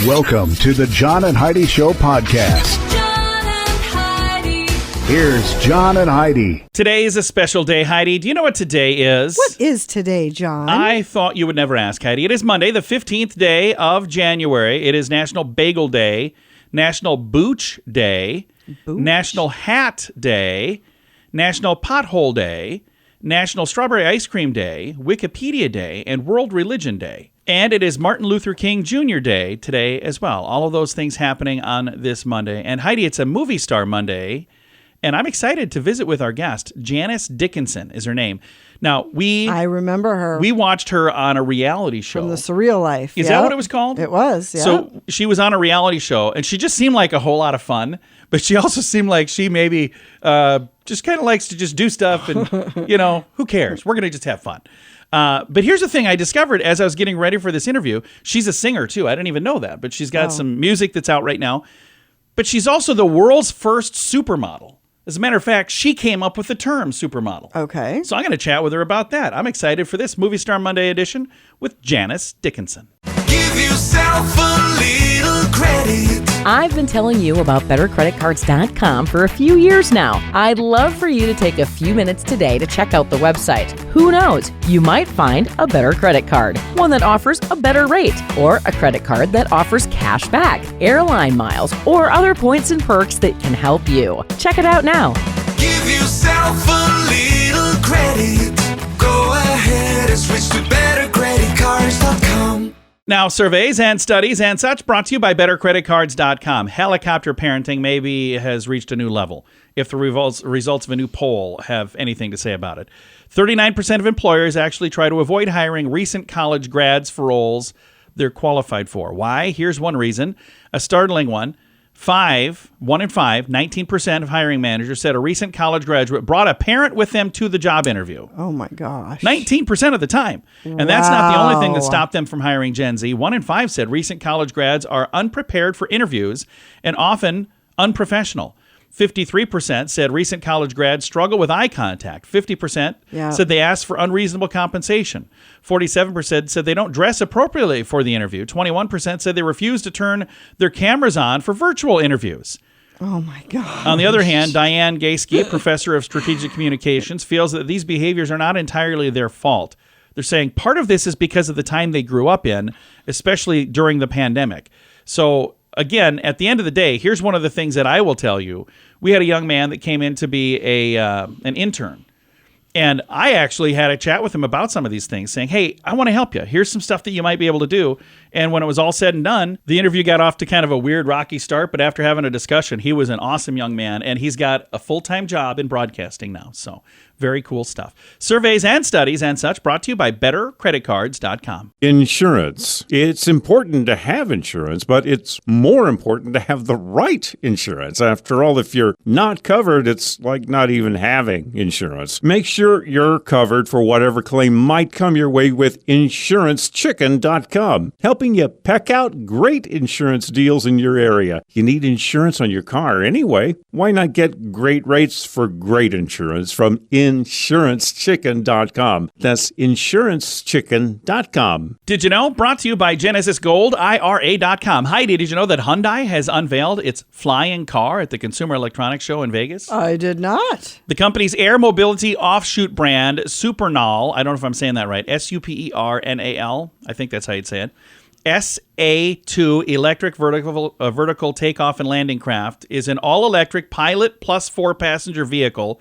Welcome to the John and Heidi Show podcast. John and Heidi. Here's John and Heidi. Today is a special day, Heidi. Do you know what today is? What is today, John? I thought you would never ask, Heidi. It is Monday, the 15th day of January. It is National Bagel Day, National Booch Day, National Hat Day, National Pothole Day, National Strawberry Ice Cream Day, Wikipedia Day, and World Religion Day. And it is Martin Luther King Jr. Day today as well. All of those things happening on this Monday. And Heidi, it's a Movie Star Monday, and I'm excited to visit with our guest. Janice Dickinson is her name. Now, I remember her. We watched her on a reality show. From The Surreal Life. Is that what it was called? It was, yeah. So she was on a reality show, and she just seemed like a whole lot of fun, but she also seemed like she maybe just kind of likes to just do stuff and, you know, who cares? We're going to just have fun. But here's the thing I discovered as I was getting ready for this interview. She's a singer, too. I didn't even know that, but she's got some music that's out right now. But she's also the world's first supermodel. As a matter of fact, she came up with the term supermodel. Okay. So I'm going to chat with her about that. I'm excited for this Movie Star Monday edition with Janice Dickinson. Give yourself a little credit. I've been telling you about BetterCreditCards.com for a few years now. I'd love for you to take a few minutes today to check out the website. Who knows? You might find a better credit card, one that offers a better rate, or a credit card that offers cash back, airline miles, or other points and perks that can help you. Check it out now. Give yourself a little credit. Go ahead and switch to BetterCreditCards.com. Now, surveys and studies and such brought to you by BetterCreditCards.com. Helicopter parenting maybe has reached a new level, if the results of a new poll have anything to say about it. 39% of employers actually try to avoid hiring recent college grads for roles they're qualified for. Why? Here's one reason, a startling one. 1 in 5, 19% of hiring managers said a recent college graduate brought a parent with them to the job interview. Oh, my gosh. 19% of the time. And that's not the only thing that stopped them from hiring Gen Z. 1 in 5 said recent college grads are unprepared for interviews and often unprofessional. 53% said recent college grads struggle with eye contact. 50% said they ask for unreasonable compensation. 47% said they don't dress appropriately for the interview. 21% said they refuse to turn their cameras on for virtual interviews. Oh, my God. On the other hand, Diane Gayski, professor of strategic communications, feels that these behaviors are not entirely their fault. They're saying part of this is because of the time they grew up in, especially during the pandemic. So, again, at the end of the day, here's one of the things that I will tell you. We had a young man that came in to be an intern. And I actually had a chat with him about some of these things, saying, hey, I want to help you. Here's some stuff that you might be able to do. And when it was all said and done, the interview got off to kind of a weird, rocky start. But after having a discussion, he was an awesome young man. And he's got a full-time job in broadcasting now. So very cool stuff. Surveys and studies and such brought to you by BetterCreditCards.com. Insurance. It's important to have insurance, but it's more important to have the right insurance. After all, if you're not covered, it's like not even having insurance. Make sure you're covered for whatever claim might come your way with InsuranceChicken.com, helping you peck out great insurance deals in your area. You need insurance on your car anyway. Why not get great rates for great insurance from InsuranceChicken.com. That's InsuranceChicken.com. Did you know? Brought to you by Genesis Gold, IRA.com. Heidi, did you know that Hyundai has unveiled its flying car at the Consumer Electronics Show in Vegas? I did not. The company's air mobility offshoot brand, Supernal, I don't know if I'm saying that right, Supernal, I think that's how you'd say it, SA2 electric vertical takeoff and landing craft is an all-electric pilot plus 4-passenger vehicle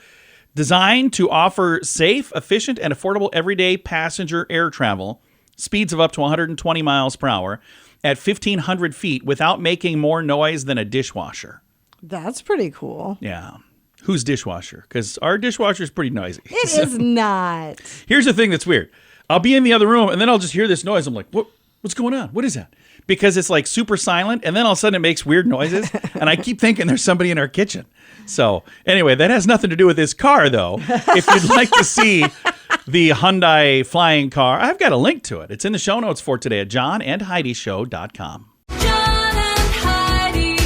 designed to offer safe, efficient, and affordable everyday passenger air travel, speeds of up to 120 miles per hour at 1,500 feet without making more noise than a dishwasher. That's pretty cool. Yeah. Whose dishwasher? Because our dishwasher is pretty noisy. It is not. Here's the thing that's weird. I'll be in the other room, and then I'll just hear this noise. I'm like, what's going on? What is that? Because it's like super silent, and then all of a sudden it makes weird noises, and I keep thinking there's somebody in our kitchen. So anyway, that has nothing to do with this car, though. If you'd like to see the Hyundai flying car, I've got a link to it. It's in the show notes for today at johnandheidishow.com. John and Heidi.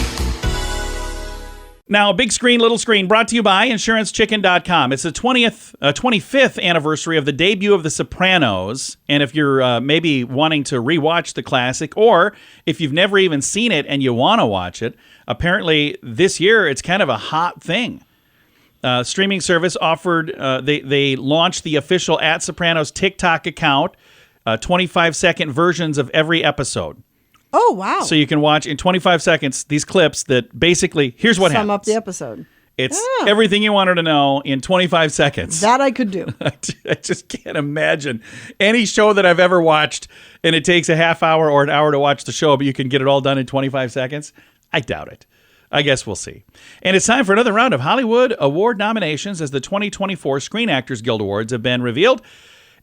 Now, Big Screen, Little Screen, brought to you by InsuranceChicken.com. It's the 25th anniversary of the debut of The Sopranos. And if you're maybe wanting to rewatch the classic, or if you've never even seen it and you want to watch it, apparently this year it's kind of a hot thing. Streaming service offered, they launched the official @Sopranos TikTok account, 25-second versions of every episode. Oh, wow. So you can watch in 25 seconds these clips that basically, here's what happens. Sum up the episode. It's everything you wanted to know in 25 seconds. That I could do. I just can't imagine any show that I've ever watched and it takes a half hour or an hour to watch the show, but you can get it all done in 25 seconds. I doubt it. I guess we'll see. And it's time for another round of Hollywood Award nominations as the 2024 Screen Actors Guild Awards have been revealed.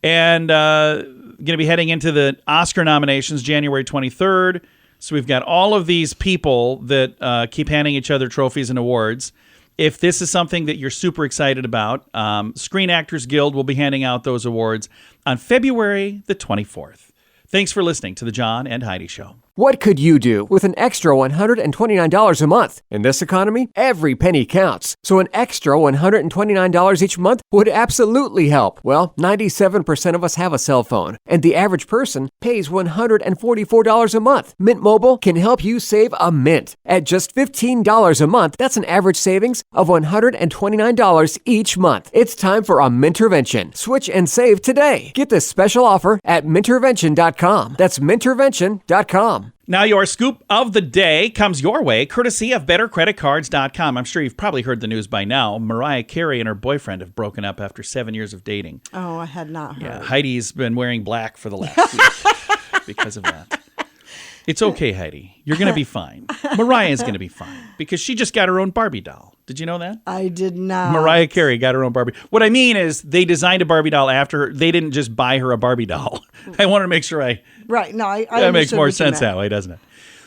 And going to be heading into the Oscar nominations January 23rd. So we've got all of these people that keep handing each other trophies and awards. If this is something that you're super excited about, Screen Actors Guild will be handing out those awards on February the 24th. Thanks for listening to The John and Heidi Show. What could you do with an extra $129 a month? In this economy, every penny counts. So an extra $129 each month would absolutely help. Well, 97% of us have a cell phone, and the average person pays $144 a month. Mint Mobile can help you save a mint. At just $15 a month, that's an average savings of $129 each month. It's time for a Mintervention. Switch and save today. Get this special offer at Mintervention.com. That's Mintervention.com. Now, your scoop of the day comes your way, courtesy of BetterCreditCards.com. I'm sure you've probably heard the news by now. Mariah Carey and her boyfriend have broken up after 7 years of dating. Oh, I had not heard. Yeah, Heidi's been wearing black for the last week because of that. It's okay, Heidi. You're going to be fine. Mariah's going to be fine because she just got her own Barbie doll. Did you know that? I did not. Mariah Carey got her own Barbie. What I mean is they designed a Barbie doll after her. They didn't just buy her a Barbie doll. I want to make sure Right. No, I that makes understood more what you sense meant. that way, doesn't it?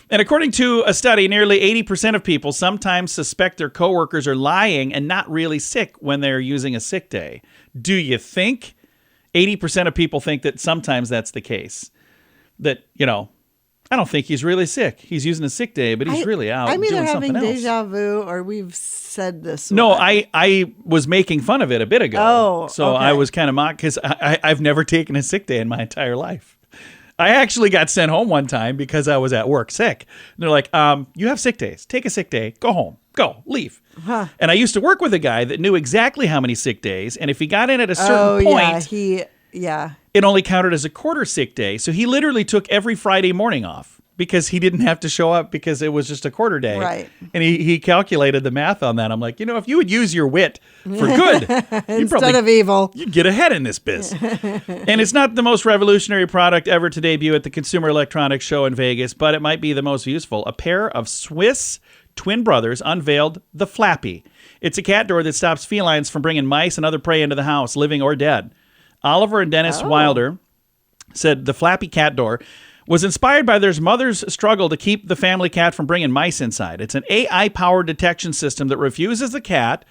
And according to a study, nearly 80% of people sometimes suspect their coworkers are lying and not really sick when they're using a sick day. Do you think 80% of people think that sometimes that's the case? That, I don't think he's really sick. He's using a sick day, but he's really out I'm either doing having something else. deja vu or we've said this. No, one. I was making fun of it a bit ago. Oh, so okay. I was kind of mocked because I've never taken a sick day in my entire life. I actually got sent home one time because I was at work sick. And they're like, you have sick days. Take a sick day. Go home. Go. Leave. Huh. And I used to work with a guy that knew exactly how many sick days. And if he got in at a certain point, it only counted as a quarter sick day. So he literally took every Friday morning off because he didn't have to show up because it was just a quarter day. Right. And he calculated the math on that. I'm like, if you would use your wit for good, instead of evil, you'd get ahead in this biz. And it's not the most revolutionary product ever to debut at the Consumer Electronics Show in Vegas, but it might be the most useful. A pair of Swiss twin brothers unveiled the Flappy. It's a cat door that stops felines from bringing mice and other prey into the house, living or dead. Oliver and Dennis Wilder said the Flappy cat door was inspired by their mother's struggle to keep the family cat from bringing mice inside. It's an AI-powered detection system that refuses the cat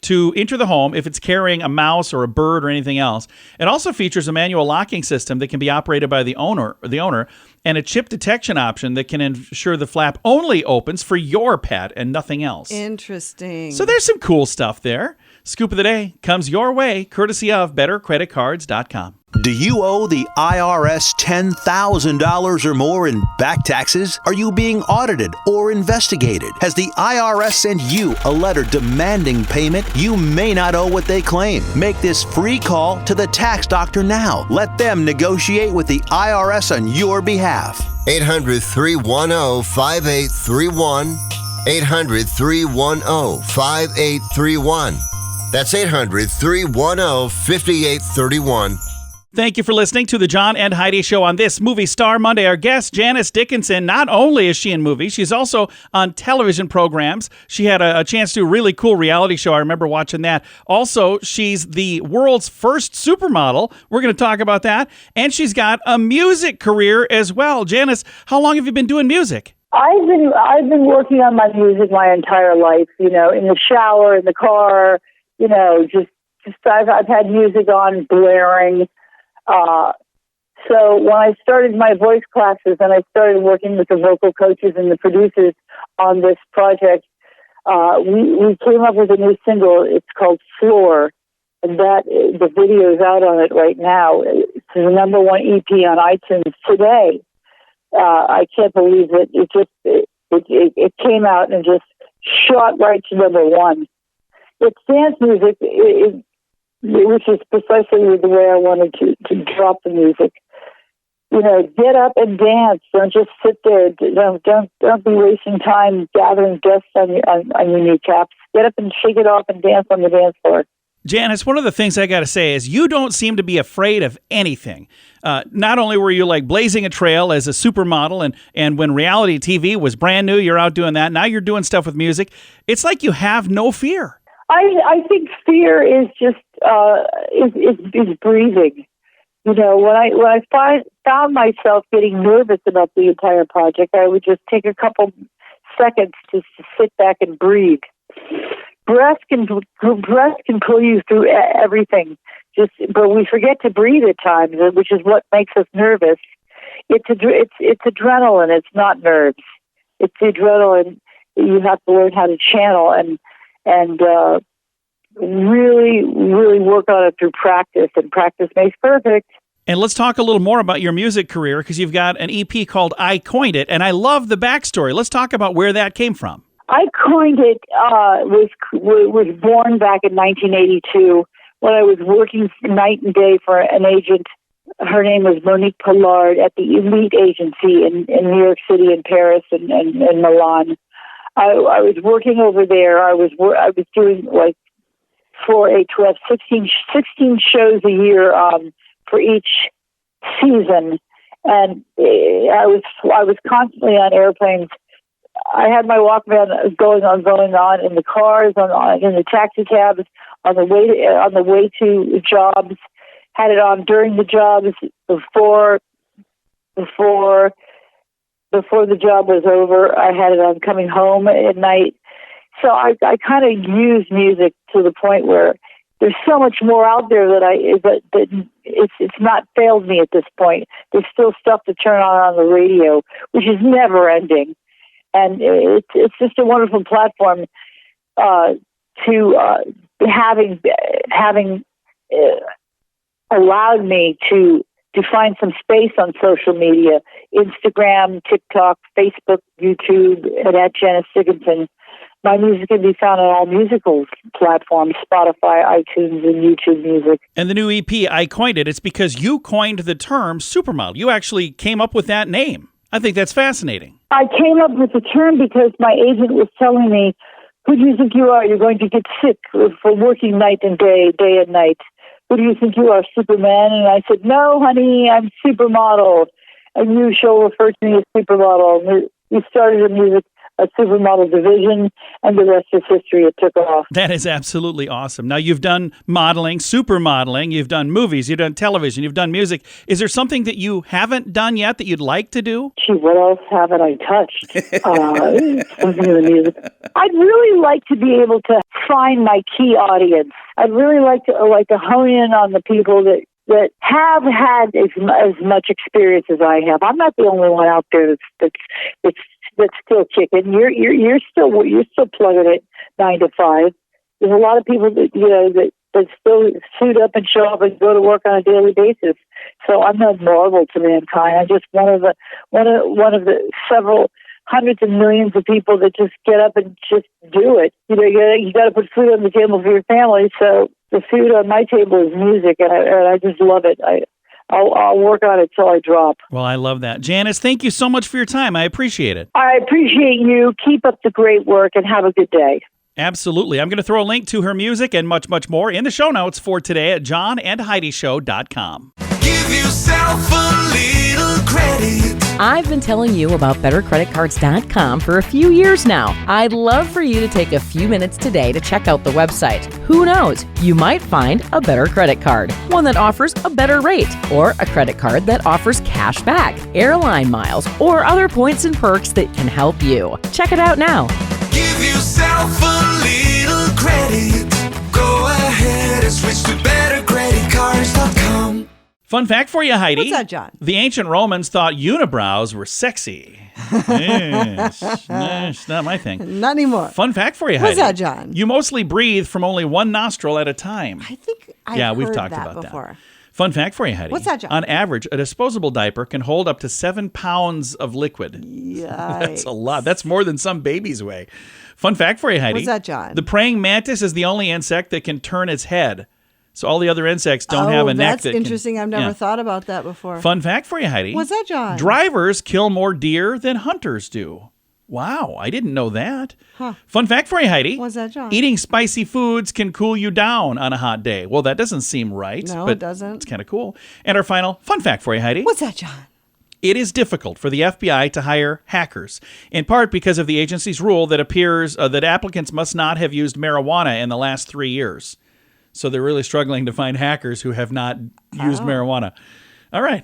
to enter the home if it's carrying a mouse or a bird or anything else. It also features a manual locking system that can be operated by the owner, and a chip detection option that can ensure the flap only opens for your pet and nothing else. Interesting. So there's some cool stuff there. Scoop of the day comes your way, courtesy of BetterCreditCards.com. Do you owe the IRS $10,000 or more in back taxes? Are you being audited or investigated? Has the IRS sent you a letter demanding payment? You may not owe what they claim. Make this free call to the tax doctor now. Let them negotiate with the IRS on your behalf. 800-310-5831. 800-310-5831. That's 800-310-5831. Thank you for listening to the John and Heidi Show on this Movie Star Monday. Our guest, Janice Dickinson, not only is she in movies, she's also on television programs. She had a chance to do a really cool reality show. I remember watching that. Also, she's the world's first supermodel. We're going to talk about that. And she's got a music career as well. Janice, how long have you been doing music? I've been working on my music my entire life, in the shower, in the car, just I've had music on blaring. So when I started my voice classes and I started working with the vocal coaches and the producers on this project, we came up with a new single. It's called Floor, and that the video is out on it right now. It's the number one EP on iTunes today. I can't believe it. It came out and just shot right to number one. It's dance music, which is precisely the way I wanted to drop the music. You know, get up and dance. Don't just sit there. Don't be wasting time gathering dust on your kneecaps. Get up and shake it off and dance on the dance floor. Janice, one of the things I got to say is you don't seem to be afraid of anything. Not only were you like blazing a trail as a supermodel, and when reality TV was brand new, you're out doing that. Now you're doing stuff with music. It's like you have no fear. I think fear is just is breathing. You know, when I found myself getting nervous about the entire project, I would just take a couple seconds just to sit back and breathe. Breath can pull you through everything. But we forget to breathe at times, which is what makes us nervous. It's adrenaline. It's not nerves. It's the adrenaline you have to learn how to channel and really, really work on it through practice. And practice makes perfect. And let's talk a little more about your music career, because you've got an EP called I Coined It, and I love the backstory. Let's talk about where that came from. I Coined It was born back in 1982 when I was working night and day for an agent. Her name was Monique Pollard at the Elite Agency in New York City and Paris and Milan. I was working over there. I was doing like 16 shows a year for each season, and I was constantly on airplanes. I had my Walkman going on in the cars, in the taxi cabs, on the way to jobs. Had it on during the jobs, before the job was over. I had it on coming home at night. So I kind of use music to the point where there's so much more out there that it's not failed me at this point. There's still stuff to turn on the radio, which is never ending. And it's just a wonderful platform to having allowed me to find some space on social media: Instagram, TikTok, Facebook, YouTube, and at Janice Dickinson. My music can be found on all musical platforms: Spotify, iTunes, and YouTube Music. And the new EP, I Coined It. It's because you coined the term supermodel. You actually came up with that name. I think that's fascinating. I came up with the term because my agent was telling me, "Who do you think you are? You're going to get sick for working night and day and night. Who do you think you are, Superman?" And I said, "No, honey, I'm supermodel. And you shall refer to me as supermodel." And we started a supermodel division, and the rest is history. It took off. That is absolutely awesome. Now, you've done modeling, supermodeling, you've done movies, you've done television, you've done music. Is there something that you haven't done yet that you'd like to do? Gee, what else haven't I touched? Something in the music. I'd really like to be able to find my key audience. I'd really like to hone in on the people that have had as much experience as I have. I'm not the only one out there that's still kicking. You're still plugging it 9 to 5. There's a lot of people that still suit up and show up and go to work on a daily basis. So I'm not marvel to mankind. I'm just one of the several hundreds of millions of people that just get up and just do it. You got to put food on the table for your family. So the food on my table is music, and I just love it. I'll work on it till I drop. Well, I love that. Janice, thank you so much for your time. I appreciate it. I appreciate you. Keep up the great work and have a good day. Absolutely. I'm going to throw a link to her music and much, much more in the show notes for today at johnandheidishow.com. Give yourself a little credit. I've been telling you about bettercreditcards.com for a few years now. I'd love for you to take a few minutes today to check out the website. Who knows? You might find a better credit card, one that offers a better rate, or a credit card that offers cash back, airline miles, or other points and perks that can help you. Check it out now. Give yourself a little credit. Go ahead and switch to bettercreditcards.com. Fun fact for you, Heidi. What's that, John? The ancient Romans thought unibrows were sexy. It's not my thing. Not anymore. Fun fact for you, Heidi. What's that, John? You mostly breathe from only one nostril at a time. I think I've we've heard talked that about before. that. Fun fact for you, Heidi. What's that, John? On average, a disposable diaper can hold up to 7 pounds of liquid. Yikes. That's a lot. That's more than some babies weigh. Fun fact for you, Heidi. What's that, John? The praying mantis is the only insect that can turn its head. So all the other insects don't have a neck that that's interesting. I've never yeah. thought about that before. Fun fact for you, Heidi. What's that, John? Drivers kill more deer than hunters do. Wow, I didn't know that. Huh. Fun fact for you, Heidi. What's that, John? Eating spicy foods can cool you down on a hot day. Well, that doesn't seem right. No, but it doesn't. It's kind of cool. And our final fun fact for you, Heidi. What's that, John? It is difficult for the FBI to hire hackers, in part because of the agency's rule that appears that applicants must not have used marijuana in the last 3 years. So they're really struggling to find hackers who have not used marijuana. All right.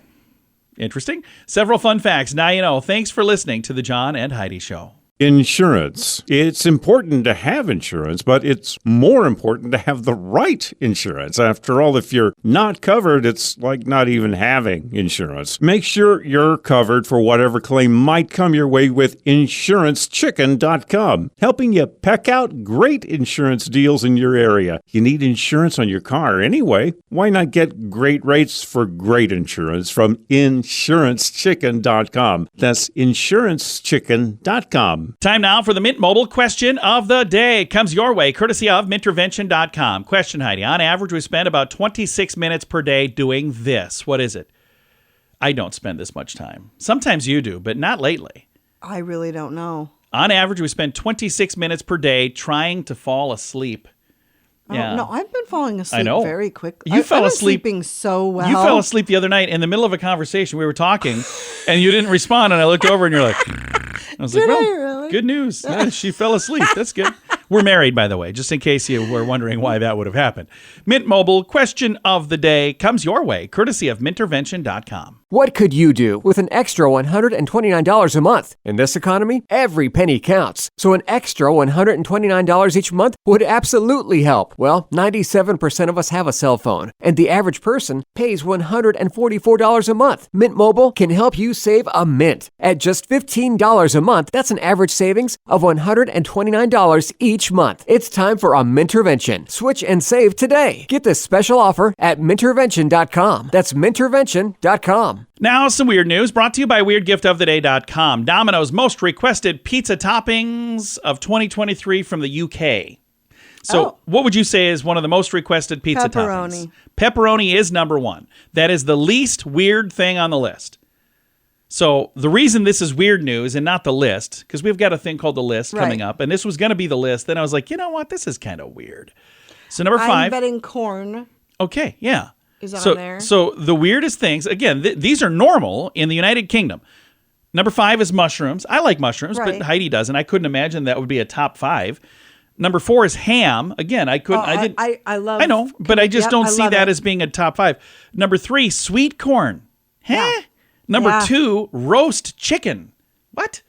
Interesting. Several fun facts. Now you know. Thanks for listening to the John and Heidi Show. Insurance. It's important to have insurance, but it's more important to have the right insurance. After all, if you're not covered, it's like not even having insurance. Make sure you're covered for whatever claim might come your way with InsuranceChicken.com, helping you peck out great insurance deals in your area. You need insurance on your car anyway. Why not get great rates for great insurance from InsuranceChicken.com? That's InsuranceChicken.com. Time now for the Mint Mobile question of the day. It comes your way, courtesy of Mintervention.com. Question, Heidi. On average, we spend about 26 minutes per day doing this. What is it? I don't spend this much time. Sometimes you do, but not lately. I really don't know. On average, we spend 26 minutes per day trying to fall asleep. Yeah. No, I've been falling asleep very quickly. You fell I've been asleep sleeping so well. You fell asleep the other night in the middle of a conversation. We were talking, and you didn't respond. And I looked over, and you're like, I was like, Did well, I really? Good news. Yeah, she fell asleep. That's good. We're married, by the way, just in case you were wondering why that would have happened. Mint Mobile question of the day comes your way, courtesy of Mintervention.com. What could you do with an extra $129 a month? In this economy, every penny counts. So an extra $129 each month would absolutely help. Well, 97% of us have a cell phone, and the average person pays $144 a month. Mint Mobile can help you save a mint. At just $15 a month, that's an average savings of $129 each month. It's time for a Mintervention. Switch and save today. Get this special offer at Mintervention.com. That's Mintervention.com. Now, some weird news brought to you by WeirdGiftOfTheDay.com. Domino's most requested pizza toppings of 2023 from the UK. So what would you say is one of the most requested pizza toppings? Pepperoni is number one. That is the least weird thing on the list. So the reason this is weird news and not the list, because we've got a thing called the list coming up, and this was going to be the list. Then I was like, you know what? This is kind of weird. So number 5. I'm betting corn. Okay, yeah. Is on there? So the weirdest things, again, these are normal in the United Kingdom. Number 5 is mushrooms. I like mushrooms, but Heidi doesn't. I couldn't imagine that would be a top 5. Number 4 is ham. Again, I couldn't. I love. I know, but I just don't see that it. as being a top 5. Number 3, sweet corn. Yeah. Number 2, roast chicken. What?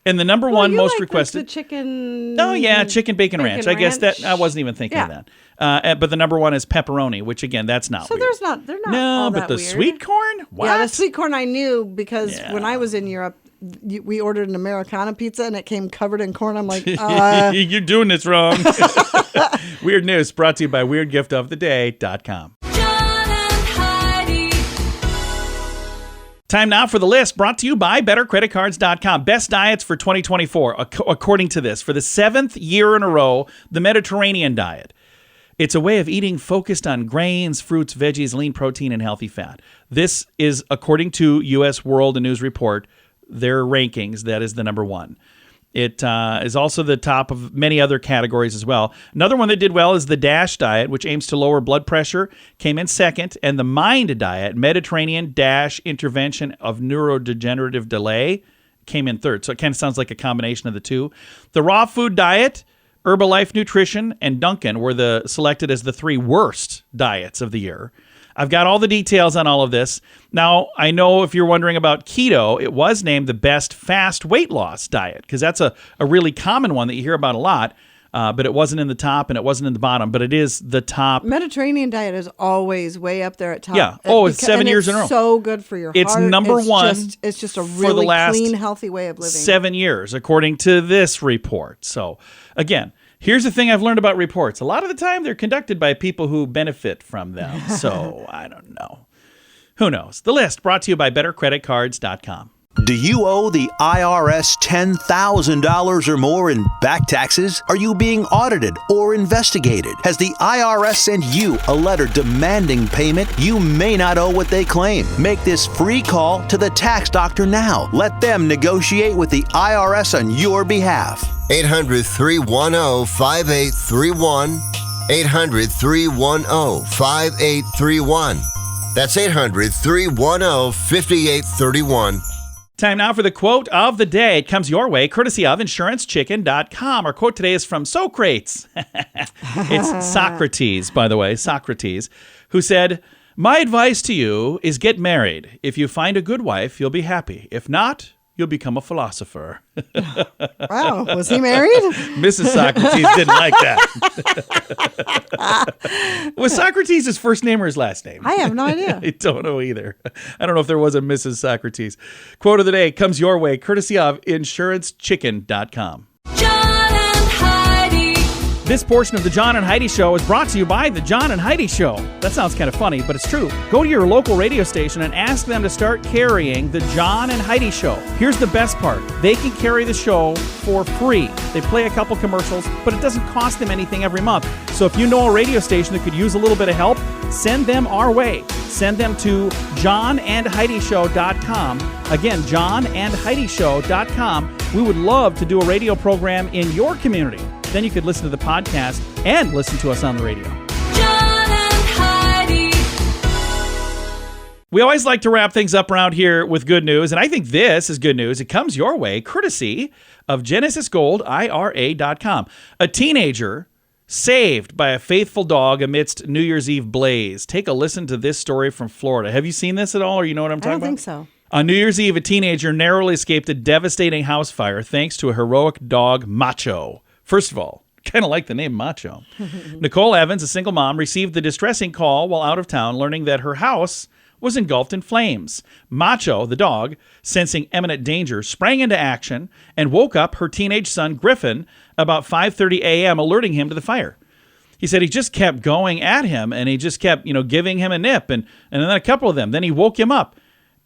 And the number one most requested. The chicken. Oh yeah, chicken bacon ranch. I guess that I wasn't even thinking of that. But the number 1 is pepperoni, which again, that's not. So weird. they're not. No, all but that the weird. sweet corn. What? Yeah, the sweet corn I knew because when I was in Europe, we ordered an Americana pizza and it came covered in corn. I'm like, you're doing this wrong. Weird news brought to you by WeirdGiftOfTheDay.com. Time now for the list brought to you by BetterCreditCards.com. Best diets for 2024, according to this. For the 7th year in a row, the Mediterranean diet. It's a way of eating focused on grains, fruits, veggies, lean protein, and healthy fat. This is, according to U.S. World News Report, their rankings, that is the number 1. It is also the top of many other categories as well. Another one that did well is the DASH diet, which aims to lower blood pressure, came in 2nd. And the MIND diet, Mediterranean Dash Intervention of Neurodegenerative Delay, came in 3rd. So it kind of sounds like a combination of the two. The raw food diet, Herbalife Nutrition, and Dunkin' were selected as the 3 worst diets of the year. I've got all the details on all of this. Now, I know if you're wondering about keto, it was named the best fast weight loss diet because that's a really common one that you hear about a lot. but it wasn't in the top and it wasn't in the bottom, but it is the top. Mediterranean diet is always way up there at top. Yeah. Oh, it's 7 years in a row. It's so good for your heart. It's number one. It's just a for the really last clean, healthy way of living. 7 years, according to this report. So, again, here's the thing I've learned about reports. A lot of the time, they're conducted by people who benefit from them. So, I don't know. Who knows? The list brought to you by BetterCreditCards.com. Do you owe the IRS $10,000 or more in back taxes? Are you being audited or investigated? Has the IRS sent you a letter demanding payment? You may not owe what they claim. Make this free call to the tax doctor now. Let them negotiate with the IRS on your behalf. 800-310-5831. 800-310-5831. That's 800-310-5831. Time now for the quote of the day. It comes your way, courtesy of InsuranceChicken.com. Our quote today is from Socrates. It's Socrates, by the way, Socrates, who said, "My advice to you is get married. If you find a good wife, you'll be happy. If not, you'll become a philosopher." Wow, was he married? Mrs. Socrates didn't like that. Was Socrates his first name or his last name? I have no idea. I don't know either. I don't know if there was a Mrs. Socrates. Quote of the day comes your way, courtesy of InsuranceChicken.com. John and Heidi. This portion of the John and Heidi Show is brought to you by the John and Heidi Show. That sounds kind of funny, but it's true. Go to your local radio station and ask them to start carrying the John and Heidi Show. Here's the best part. They can carry the show for free. They play a couple commercials, but it doesn't cost them anything every month. So if you know a radio station that could use a little bit of help, send them our way. Send them to johnandheidishow.com. Again, johnandheidishow.com. We would love to do a radio program in your community. Then you could listen to the podcast and listen to us on the radio. John and Heidi. We always like to wrap things up around here with good news, and I think this is good news. It comes your way courtesy of GenesisGoldIRA.com. A teenager saved by a faithful dog amidst New Year's Eve blaze. Take a listen to this story from Florida. Have you seen this at all, or you know what I'm talking about? I don't think so. On New Year's Eve, a teenager narrowly escaped a devastating house fire thanks to a heroic dog, Macho. First of all, kind of like the name Macho. Nicole Evans, a single mom, received the distressing call while out of town, learning that her house was engulfed in flames. Macho, the dog, sensing imminent danger, sprang into action and woke up her teenage son, Griffin, about 5:30 a.m., alerting him to the fire. He said he just kept going at him, and he just kept, giving him a nip, and then a couple of them. Then he woke him up.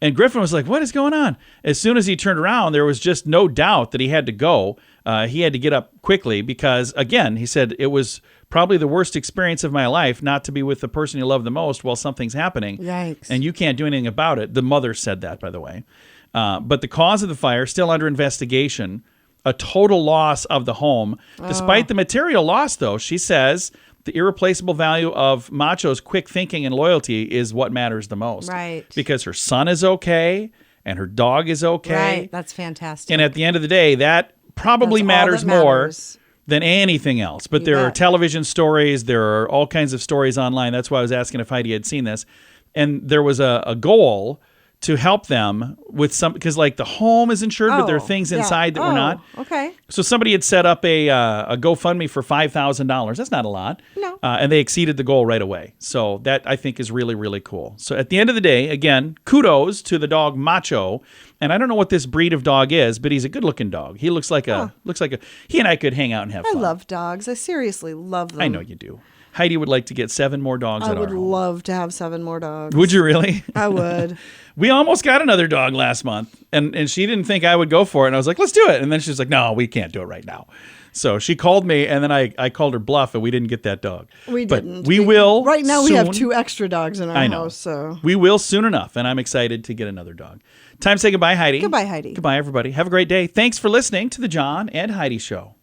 And Griffin was like, "What is going on?" As soon as he turned around, there was just no doubt that he had to go. He had to get up quickly because, again, he said, it was probably the worst experience of my life not to be with the person you love the most while something's happening. Yikes. And you can't do anything about it. The mother said that, by the way. But the cause of the fire still under investigation. A total loss of the home. Despite the material loss, though, she says the irreplaceable value of Macho's quick thinking and loyalty is what matters the most. Right. Because her son is okay and her dog is okay. Right. That's fantastic. And at the end of the day, that probably matters more than anything else. But there are television stories. There are all kinds of stories online. That's why I was asking if Heidi had seen this. And there was a goal to help them with some, because like the home is insured, but there are things inside that were not. Okay. So somebody had set up a GoFundMe for $5,000. That's not a lot. No. And they exceeded the goal right away. So that I think is really, really cool. So at the end of the day, again, kudos to the dog Macho. And I don't know what this breed of dog is, but he's a good looking dog. He looks like he and I could hang out and have fun. I love dogs. I seriously love them. I know you do. Heidi would like to get 7 more dogs at our home. I would love to have 7 more dogs. Would you really? I would. We almost got another dog last month, and she didn't think I would go for it. And I was like, let's do it. And then she's like, no, we can't do it right now. So she called me, and then I called her bluff, and we didn't get that dog. We didn't. We will Right now soon. we have 2 extra dogs in our house. So we will soon enough, and I'm excited to get another dog. Time to say goodbye, Heidi. Goodbye, Heidi. Goodbye, everybody. Have a great day. Thanks for listening to the John and Heidi Show.